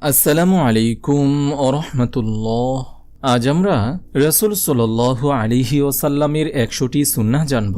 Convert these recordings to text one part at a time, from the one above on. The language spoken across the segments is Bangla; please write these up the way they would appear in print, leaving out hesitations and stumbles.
আসসালামু আলাইকুম ওরহমতুল্লাহ। আজ আমরা রাসূল সাল্লাল্লাহু আলাইহি ওয়াসাল্লামের ১০০টি সুন্নাহ জানব।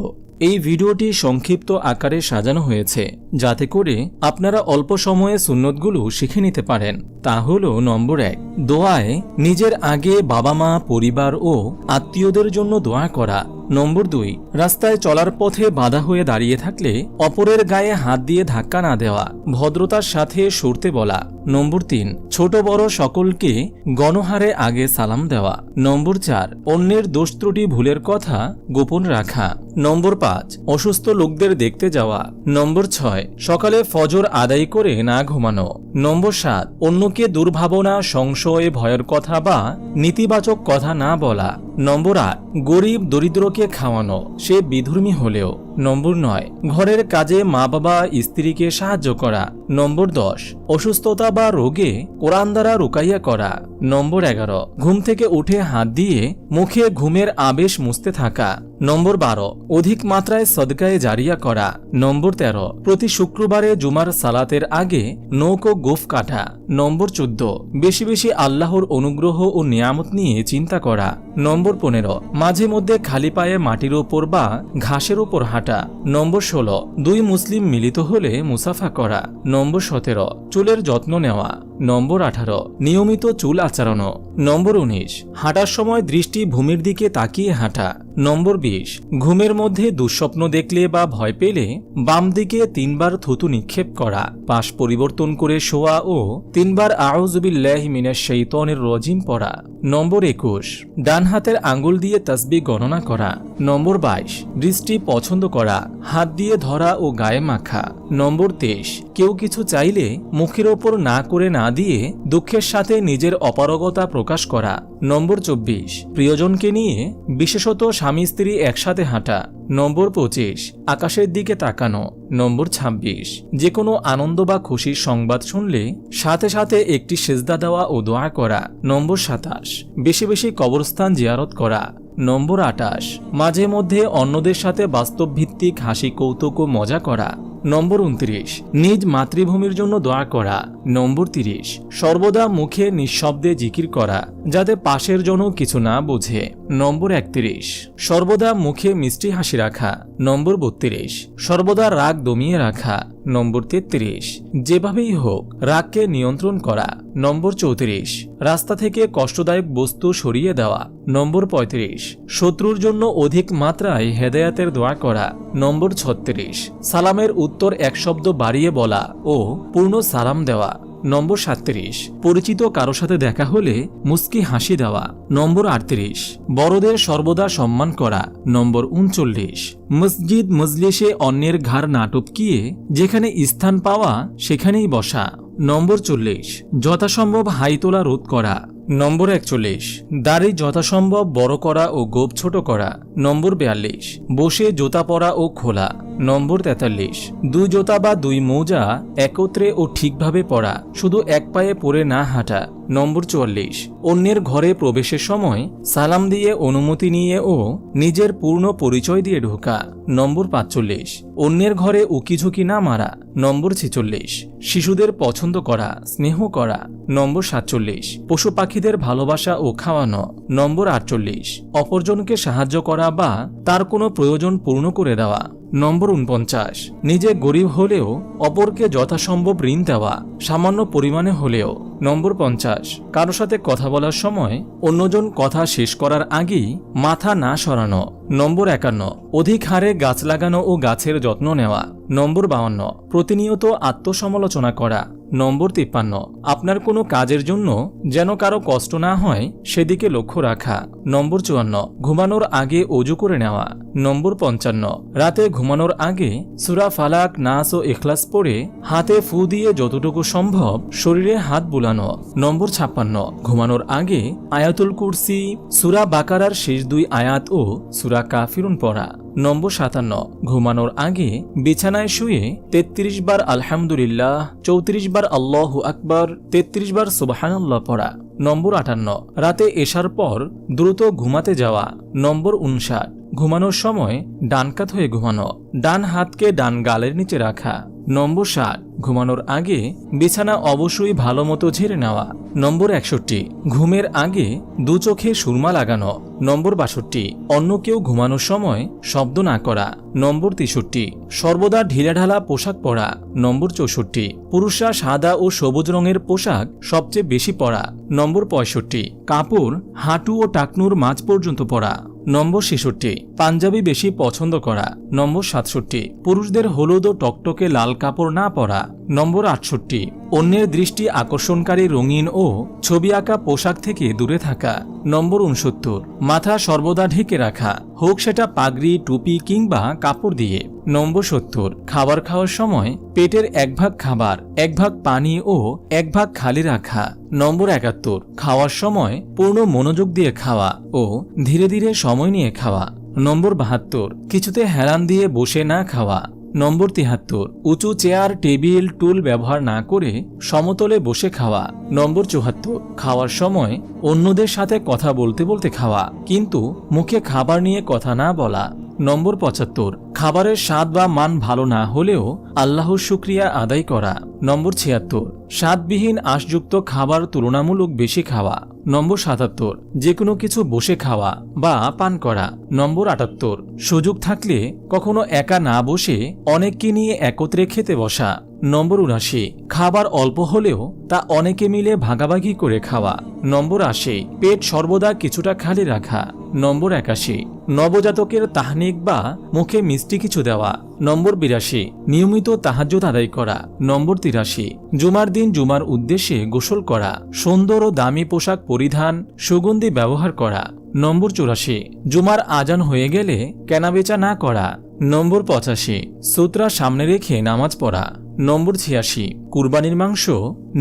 এই ভিডিওটি সংক্ষিপ্ত আকারে সাজানো হয়েছে যাতে করে আপনারা অল্প সময়ে সুন্নতগুলো শিখে নিতে পারেন। তা হল নম্বর ১, দোয়ায় নিজের আগে বাবা মা, পরিবার ও আত্মীয়দের জন্য দোয়া করা। নম্বর ২, রাস্তায় চলার পথে বাধা হয়ে দাঁড়িয়ে থাকলে অপরের গায়ে হাত দিয়ে ধাক্কা না দেওয়া, ভদ্রতার সাথে সরতে বলা। নম্বর ৩, ছোট বড় সকলকে গণহারে আগে সালাম দেওয়া। নম্বর ৪, অন্যের দোষ ত্রুটি ভুলের কথা গোপন রাখা। নম্বর ৫, অসুস্থ লোকদের দেখতে যাওয়া। নম্বর ৬, সকালে ফজর আদায় করে না ঘুমানো। নম্বর ৭, অন্যকে দুর্ভাবনা, সংশয়, ভয়ের কথা বা নেতিবাচক কথা না বলা। নম্বর ৮, গরিব দরিদ্রকে খাওয়ানো, সে বিধর্মী হলেও। নম্বর ৯, ঘরের কাজে মা বাবা, স্ত্রীকে সাহায্য করা। নম্বর ১০, অসুস্থতা বা রোগে কোরআন দ্বারা রুকাইয়া করা। নম্বর ১১, ঘুম থেকে উঠে হাত দিয়ে মুখে ঘুমের আবেশ মুছতে থাকা। নম্বর ১২, অধিক মাত্রায় সদকায়ে জারিয়া করা। নম্বর ১৩, প্রতি শুক্রবারে জুমার সালাতের আগে নখ ও গোঁফ কাটা। নম্বর ১৪, বেশি বেশি আল্লাহর অনুগ্রহ ও নিয়ামত নিয়ে চিন্তা করা। নম্বর ১৫, মাঝে মধ্যে খালি পায়ে মাটির ওপর বা ঘাসের ওপর হাঁটা। নম্বর ১৬, দুই মুসলিম মিলিত হলে মুসাফা করা। নম্বর ১৭, চুলের যত্ন নেওয়া। নম্বর ১৮, নিয়মিত চুল আঁচড়ানো। নম্বর ১৯, হাঁটার সময় দৃষ্টি ভূমির দিকে তাকিয়ে হাঁটা। নম্বর ২০, ঘুমের মধ্যে দুঃস্বপ্ন দেখলে বা ভয় পেলে বাম দিকে ৩ বার থুতু নিক্ষেপ করা, পাশ পরিবর্তন করে শোয়া ও ৩ বার আউযু বিল্লাহি মিনাশ শাইতানির রাজিম পড়া। নম্বর ২১, ডান হাতের আঙ্গুল দিয়ে তাসবিহ গণনা করা। নম্বর ২২, দৃষ্টি পছন্দ করা, হাত দিয়ে ধরা ও গায়ে মাখা। নম্বর ২৩, কেউ কিছু চাইলে মুখের ওপর না করে না দিয়ে দুঃখের সাথে নিজের অপারগতা প্রকাশ করা। নম্বর ২৪, প্রিয়জনকে নিয়ে বিশেষত স্বামী স্ত্রী একসাথে হাঁটা। নম্বর ২৫, আকাশের দিকে তাকানো। নম্বর ২৬, যে কোনো আনন্দ বা খুশির সংবাদ শুনলে সাথে সাথে একটি সেজদা দেওয়া ও দোয়া করা। নম্বর ২৭, বেশি বেশি কবরস্থান জিয়ারত করা। নম্বর ২৮, মাঝে মধ্যে অন্যদের সাথে বাস্তবভিত্তিক হাসি, কৌতুক ও মজা করা। নম্বর ২৯, নিজ মাতৃভূমির জন্য দোয়া করা। নম্বর ৩০, সর্বদা মুখে নিঃশব্দে জিকির করা যাতে পাশের জন্য কিছু না বোঝে। নম্বর ৩১, সর্বদা মুখে মিষ্টি হাসি রাখা। নম্বর ৩২, সর্বদা রাগ দমিয়ে রাখা। নম্বর ৩৩, যেভাবেই হোক রাগকে নিয়ন্ত্রণ করা। নম্বর ৩৪, রাস্তা থেকে কষ্টদায়ক বস্তু সরিয়ে দেওয়া। নম্বর ৩৫, শত্রুর জন্য অধিক মাত্রায় হেদায়াতের দোয়া করা। নম্বর ৩৬, সালামের উত্তর এক শব্দ বাড়িয়ে বলা ও পূর্ণ সালাম দেওয়া। নম্বর ৩৭, পরিচিত কারো সাথে দেখা হলে মুস্কি হাসি দেওয়া। নম্বর ৩৮, বড়দের সর্বদা সম্মান করা। নম্বর ৩৯, মসজিদ মজলিসে অন্যের ঘাড় না টপকিয়ে যেখানে স্থান পাওয়া সেখানেই বসা। নম্বর ৪০, যথাসম্ভব হাই তোলা রোধ করা। নম্বর ৪১, দাড়ি যথাসম্ভব বড় করা ও গোঁফ ছোট করা। নম্বর ৪২, বসে জুতা পরা ও খোলা। নম্বর ৪৩, দুই জুতা বা দুই মোজা একত্রে ও ঠিকভাবে পরা, শুধু এক পায়ে পরে না হাঁটা। নম্বর ৪৪, অন্যের ঘরে প্রবেশের সময় সালাম দিয়ে অনুমতি নিয়ে ও নিজের পূর্ণ পরিচয় দিয়ে ঢোকা। নম্বর ৪৫, অন্যের ঘরে উকিঝুঁকি না মারা। নম্বর ৪৬, শিশুদের পছন্দ করা, স্নেহ করা। নম্বর ৪৭, পশু পাখিদের ভালোবাসা ও খাওয়ানো। নম্বর ৪৮, অপরজনকে সাহায্য করা বা তার কোনো প্রয়োজন পূর্ণ করে দেওয়া। নম্বর ৪৯, নিজে গরিব হলেও অপরকে যথাসম্ভব ঋণ দেওয়া, সামান্য পরিমাণে হলেও। নম্বর ৫০, কারো সাথে কথা বলার সময় অন্যজন কথা শেষ করার আগেই মাথা না সরানো। নম্বর ৫১, অধিক হারে গাছ লাগানো ও গাছের যত্ন নেওয়া। নম্বর ৫২, প্রতিনিয়ত আত্মসমালোচনা করা। নম্বর ৫৩, আপনার কোনো কাজের জন্য যেন কারো কষ্ট না হয় সেদিকে লক্ষ্য রাখা। নম্বর ৫৪, ঘুমানোর আগে ওযু করে নেওয়া। নম্বর ৫৫, রাতে ঘুমানোর আগে সূরা ফালাক, নাস ও ইখলাস পড়ে হাতে ফু দিয়ে যতটুকু সম্ভব শরীরে হাত বুলানো। নম্বর ৫৬, ঘুমানোর আগে আয়াতুল কুরসি, সূরা বাকারার শেষ ২ আয়াত ও সূরা কাফিরুন পড়া। নম্বর ৫৭, ঘুমানোর আগে বিছানায় শুয়ে ৩৩ বার আলহামদুলিল্লাহ, ৩৪ বার আল্লাহু আকবার, ৩৩ বার সুবহানাল্লাহ পড়া। নম্বর ৫৮, রাতে এশার পর দ্রুত ঘুমাতে যাওয়া। নম্বর ৫৯, ঘুমানোর সময় ডান কাত হয়ে ঘুমানো, ডান হাতকে ডান গালের নিচে রাখা। নম্বর 7, ঘুমানোর আগে বিছানা অবশ্যই ভালো মতো ঝেড়ে নেওয়া। নম্বর 61, ঘুমের আগে দু চোখে সুরমা লাগানো। নম্বর 62, অন্য কেউ ঘুমানোর সময় শব্দ না করা। নম্বর 63, সর্বদা ঢিলেঢালা পোশাক পরা। নম্বর 64, পুরুষরা সাদা ও সবুজ রঙের পোশাক সবচেয়ে বেশি পরা। নম্বর 65, কাপড় হাঁটু ও টাকনুর মাঝ পর্যন্ত পরা। নম্বর 66, পাঞ্জাবি বেশি পছন্দ করা। নম্বর 67, পুরুষদের হলুদ ও টকটকে লাল কাপড় না পরা। নম্বর 68, অন্যের দৃষ্টি আকর্ষণকারী রঙিন ও ছবি আঁকা পোশাক থেকে দূরে থাকা। নম্বর 69, মাথা সর্বদা ঢেকে রাখা, হোক সেটা পাগড়ি, টুপি কিংবা কাপড় দিয়ে। নম্বর 70, খাবার খাওয়ার সময় পেটের 1 ভাগ খাবার, 1 ভাগ পানি ও 1 ভাগ খালি রাখা। নম্বর 71, খাওয়ার সময় পূর্ণ মনোযোগ দিয়ে খাওয়া ও ধীরে ধীরে সময় নিয়ে খাওয়া। নম্বর 72, কিছুতে হেলান দিয়ে বসে না খাওয়া। নম্বর 73, উঁচু চেয়ার, টেবিল, টুল ব্যবহার না করে সমতলে বসে খাওয়া। নম্বর 74, খাওয়ার সময় অন্যদের সাথে কথা বলতে বলতে খাওয়া, কিন্তু মুখে খাবার নিয়ে কথা না বলা। নম্বর 75, খাবারের স্বাদ বা মান ভালো না হলেও আল্লাহর শুকরিয়া আদায় করা। নম্বর 76, স্বাদবিহীন আঁশযুক্ত খাবার তুলনামূলক বেশি খাওয়া। নম্বর 77, যে কোনো কিছু বসে খাওয়া বা পান করা। নম্বর 78, সুযোগ থাকলে কখনো একা না বসে অনেককে নিয়ে একত্রে খেতে বসা। নম্বর 79, খাবার অল্প হলেও তা অনেকে মিলে ভাগাভাগি করে খাওয়া। নম্বর 80, পেট সর্বদা কিছুটা খালি রাখা। নম্বর 81, নবজাতকের তাহনিক বা মুখে মিষ্টি কিছু দেওয়া। নম্বর 82, নিয়মিত তাহাজ্জুদ আদায় করা। নম্বর 83, জুমার দিন জুমার উদ্দেশ্যে গোসল করা, সুন্দর ও দামি পোশাক পরিধান, সুগন্ধি ব্যবহার করা। নম্বর 84, জুমার আজান হয়ে গেলে কেনাবেচা না করা। নম্বর 85, সূত্রা সামনে রেখে নামাজ পড়া। নম্বর 86, কুরবানির মাংস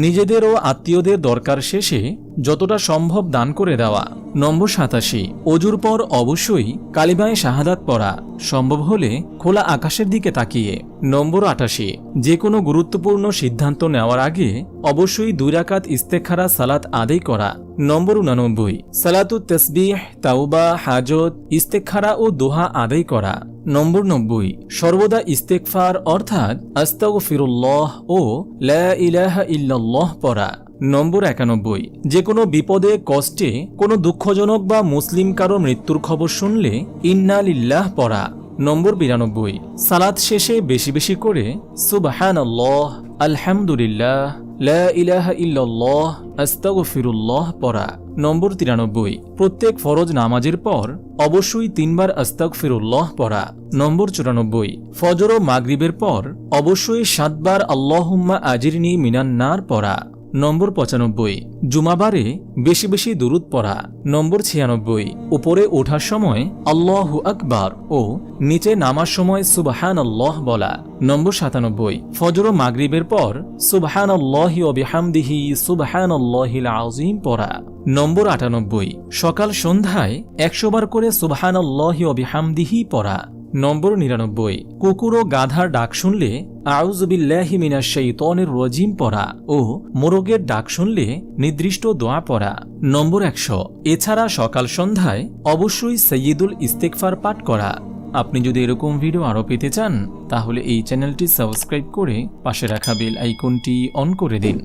নিজেদের ও আত্মীয়দের দরকার শেষে যতটা সম্ভব দান করে দেওয়া। নম্বর 87, অজুর পর অবশ্যই কালিমায়ে শাহাদাত পড়া, সম্ভব হলে খোলা আকাশের দিকে তাকিয়ে। নম্বর 88, যে কোনো গুরুত্বপূর্ণ সিদ্ধান্ত নেওয়ার আগে অবশ্যই 2 রাকাত ইস্তেখারা সালাত আদায় করা। নম্বর 89, সালাতুত তাসবিহ, তাওবা, হাজত, ইস্তেখারা ও দোহা আদায় করা। নম্বর 90, সর্বদা ইস্তেগফার অর্থাৎ আস্তাগফিরুল্লাহ ও লা ইলাহা ইল্লাল্লাহ পড়া। নম্বর 91, যে কোনো বিপদে কষ্টে কোনো দুঃখজনক বা মুসলিম কারো মৃত্যুর খবর শুনলে ইন্না লিল্লাহ পড়া। নম্বর 92, সালাত শেষে বেশি বেশি করে সুবহানাল্লাহ, আলহামদুলিল্লাহ, লা ইলাহা ইল্লাল্লাহ, আস্তাগফিরুল্লাহ পড়া। নম্বর 93, প্রত্যেক ফরজ নামাজের পর অবশ্যই 3 বার আস্তাগফিরুল্লাহ পড়া। নম্বর 94, ফজর ও মাগরিবের পর অবশ্যই 7 বার আল্লাহুম্মা আজিরনি মিনান নার পড়া। নম্বর 95, জুমাবারে বেশি বেশি দুরুদ পড়া। নম্বর 96, উপরে ওঠার সময় আল্লাহু আকবার ও নিচে নামার সময় সুবহানাল্লাহ বলা। নম্বর 97, ফজর ও মাগরিবের পর সুবহানাল্লাহি ওয়া বিহামদিহি সুবহানাল্লাহিল আযীম পড়া। নম্বর 98, সকাল সন্ধ্যায় 100 বার করে সুবহানাল্লাহি ওয়া বিহামদিহি পড়া। নম্বর 99, কুকুর ও গাধার ডাক শুনলে আউযু বিল্লাহি মিনাশ শাইতানির রাজিম পড়া ও মোরগের ডাক শুনলে নির্দিষ্ট দোয়া পড়া। নম্বর 100, এছাড়া সকাল সন্ধ্যায় অবশ্যই সাইয়্যিদুল ইস্তেগফার পাঠ করা। আপনি যদি এরকম ভিডিও আরও পেতে চান তাহলে এই চ্যানেলটি সাবস্ক্রাইব করে পাশে রাখা বেল আইকনটি অন করে দিন।